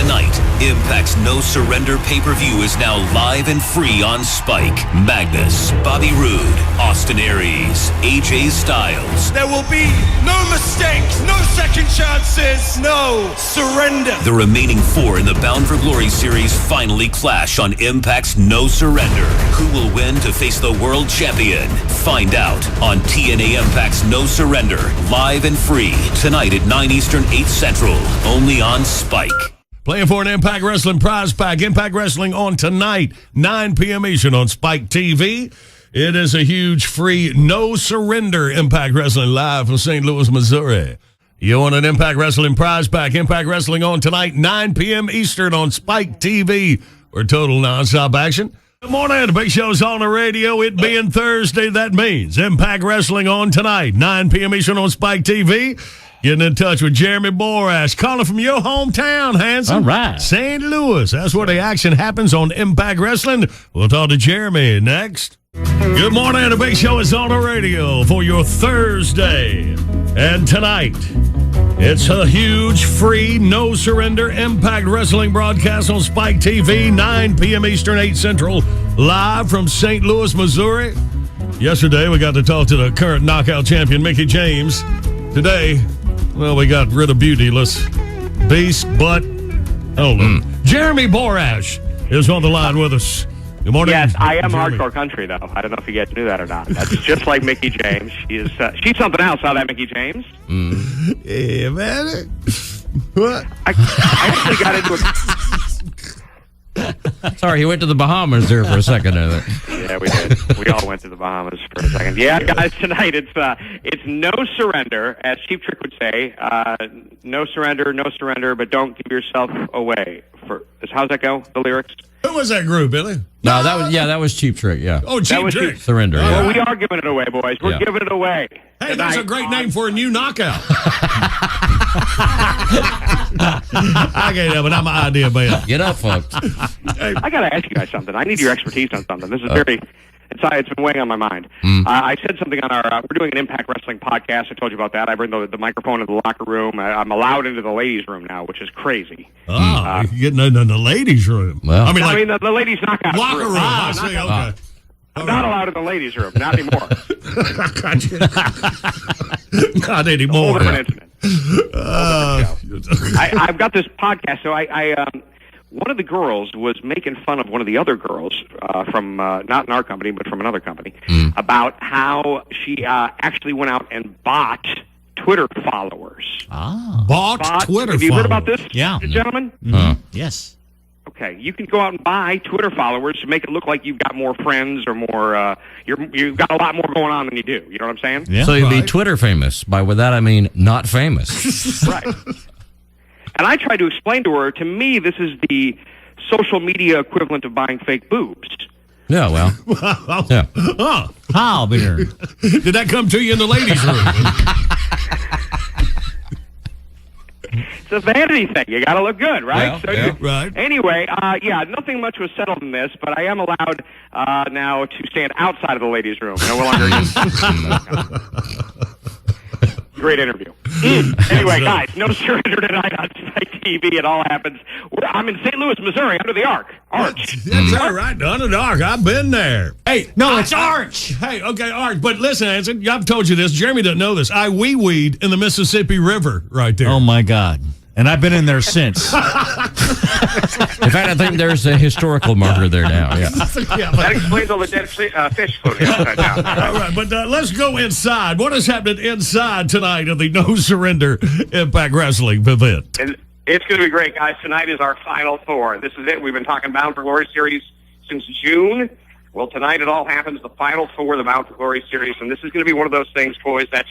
tonight. Impact's No Surrender pay-per-view is now live and free on Spike. Magnus, Bobby Roode, Austin Aries, AJ Styles. There will be no mistakes, no second chances, no surrender. The remaining 4 in the Bound for Glory series finally clash on Impact's No Surrender. Who will win to face the world champion? Find out on TNA Impact's No Surrender, live and free, tonight at 9 Eastern, 8 Central, only on Spike. Playing for an Impact Wrestling prize pack. Impact Wrestling on tonight, 9 p.m. Eastern on Spike TV. It is a huge free No Surrender Impact Wrestling live from St. Louis, Missouri. You want an Impact Wrestling prize pack? Impact Wrestling on tonight, 9 p.m. Eastern on Spike TV for total nonstop action. Good morning. The big show's on the radio. It being Thursday, that means Impact Wrestling on tonight, 9 p.m. Eastern on Spike TV. Getting in touch with Jeremy Borash, calling from your hometown, Hanson. All right. St. Louis. That's where the action happens on Impact Wrestling. We'll talk to Jeremy next. Good morning. The big show is on the radio for your Thursday. And tonight, it's a huge free No Surrender Impact Wrestling broadcast on Spike TV, 9 p.m. Eastern, 8 Central, live from St. Louis, Missouri. Yesterday, we got to talk to the current knockout champion, Mickie James. Today, well, we got rid of Beautyless, Beast, but, hold on. Jeremy Borash is on the line with us. Good morning. Yes, I am Jeremy. hardcore country, though. I don't know if you guys knew that or not. That's just like Mickie James. She's something else, how that Mickie James? Yeah, man. What? I actually got into it. Sorry, he went to the Bahamas there for a second. Yeah, we did. We all went to the Bahamas for a second. Yeah, guys, tonight it's no surrender, as Cheap Trick would say. No surrender, but don't give yourself away. How's that go? The lyrics? Who was that group, Billy? No, that was Cheap Trick. Yeah. Oh, Cheap Trick. Surrender. Well, Yeah. we are giving it away, boys. We're giving it away. Hey, that's a great name for a new knockout. I can't help it. I'm an idea man. Get up, folks. I got to ask you guys something. I need your expertise on something. This is it's been weighing on my mind. I said something on we're doing an Impact Wrestling podcast. I told you about that. I bring the microphone in the locker room. I'm allowed into the ladies' room now, which is crazy. Oh, you're getting in the ladies' room. Well, I mean the ladies' knockout locker room. I see, okay. I'm not allowed in the ladies' room. Not anymore. Not anymore. Whole different incident. I've got this podcast, so one of the girls was making fun of one of the other girls from not in our company, but from another company, about how she actually went out and bought Twitter followers. Bought Twitter followers. Have you heard about this, Yeah. gentlemen? Yes. Okay, you can go out and buy Twitter followers to make it look like you've got more friends or more. You've got a lot more going on than you do. You know what I'm saying? Yeah. So you'd be Twitter famous. With that, I mean not famous. Right. And I tried to explain to her, to me, this is the social media equivalent of buying fake boobs. Yeah, well. Yeah. Oh, How, beer? did that come to you in the ladies' room? It's a vanity thing. You got to look good, right? Yeah, right. Anyway, nothing much was settled in this, but I am allowed now to stand outside of the ladies' room. No longer. Great interview. Anyway, guys, no surrender tonight on Spike TV. It all happens. I'm in St. Louis, Missouri, under the Arch. That's all right. Under the Arch. I've been there. Hey, No, it's Arch. Hey, okay, Arch. But listen, Hanson, I've told you this. Jeremy doesn't know this. I wee-weed in the Mississippi River right there. Oh, my God. And I've been in there since. In fact, I think there's a historical marker there now. Yeah. That explains all the dead fish floating outside now. All right, but let's go inside. What is happening inside tonight of the No Surrender Impact Wrestling event? And it's going to be great, guys. Tonight is our Final Four. This is it. We've been talking Bound for Glory series since June. Well, tonight it all happens, the Final Four, the Bound for Glory series, and this is going to be one of those things, boys, that's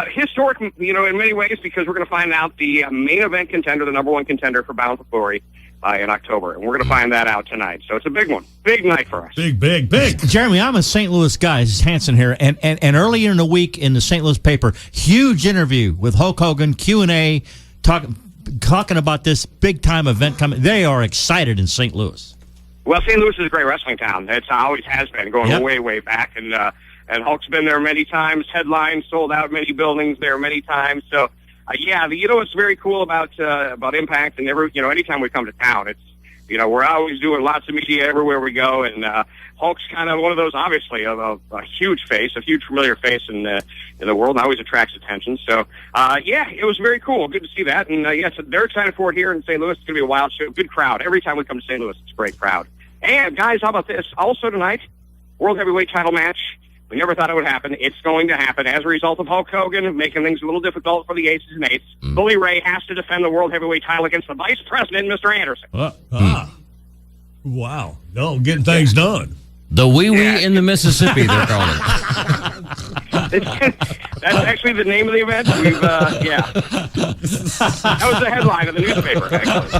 historic, in many ways, because we're going to find out the main event contender, the number one contender for Bound for Glory in October, and we're going to find that out tonight. So it's a big one. Big night for us. Big. Jeremy, I'm a St. Louis guy. This is Hanson here. And earlier in the week in the St. Louis paper, huge interview with Hulk Hogan, Q&A, talking about this big-time event coming. They are excited in St. Louis. Well, St. Louis is a great wrestling town. It always has been, going way, way back. And Hulk's been there many times, headlined, sold out many buildings there many times. So Yeah, what's very cool about Impact, and anytime we come to town, it's, we're always doing lots of media everywhere we go, and Hulk's kind of one of those, obviously, a huge face, a huge familiar face in the world, and always attracts attention. So, it was very cool. Good to see that. And, so they're excited for it here in St. Louis. It's going to be a wild show. Good crowd. Every time we come to St. Louis, it's a great crowd. And, guys, how about this? Also tonight, World Heavyweight title match. We never thought it would happen. It's going to happen as a result of Hulk Hogan making things a little difficult for the Aces and Eights. Bully Ray has to defend the World Heavyweight title against the Vice President, Mr. Anderson. Wow. No, getting things done. The wee-wee in the Mississippi, they're calling it. That's actually the name of the event. That was the headline of the newspaper, actually.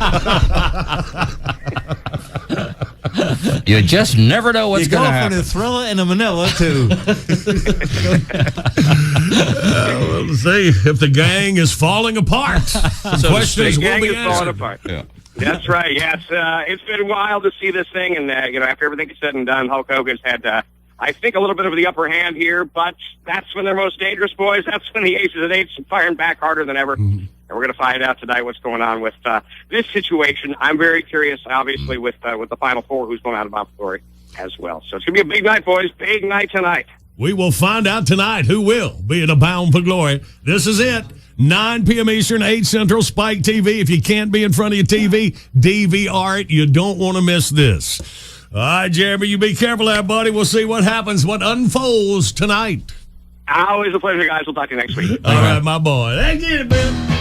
You just never know what's going to happen. You go from the Thriller and the Manila to... We'll see if the gang is falling apart. The question is, will be falling apart. Yeah. That's right. Yes, it's been wild to see this thing, and after everything is said and done, Hulk Hogan's had, I think, a little bit of the upper hand here. But that's when they're most dangerous, boys. That's when the Aces and Eights are firing back harder than ever. Mm-hmm. And we're going to find out tonight what's going on with this situation. I'm very curious, obviously, with the Final Four, who's going out of Bound for Glory as well. So it's going to be a big night, boys. Big night tonight. We will find out tonight who will be in a Bound for Glory. This is it. 9 p.m. Eastern, 8 Central, Spike TV. If you can't be in front of your TV, DVR it. You don't want to miss this. All right, Jeremy, you be careful there, buddy. We'll see what happens, what unfolds tonight. Always a pleasure, guys. We'll talk to you next week. All right, my boy. Thank you, man.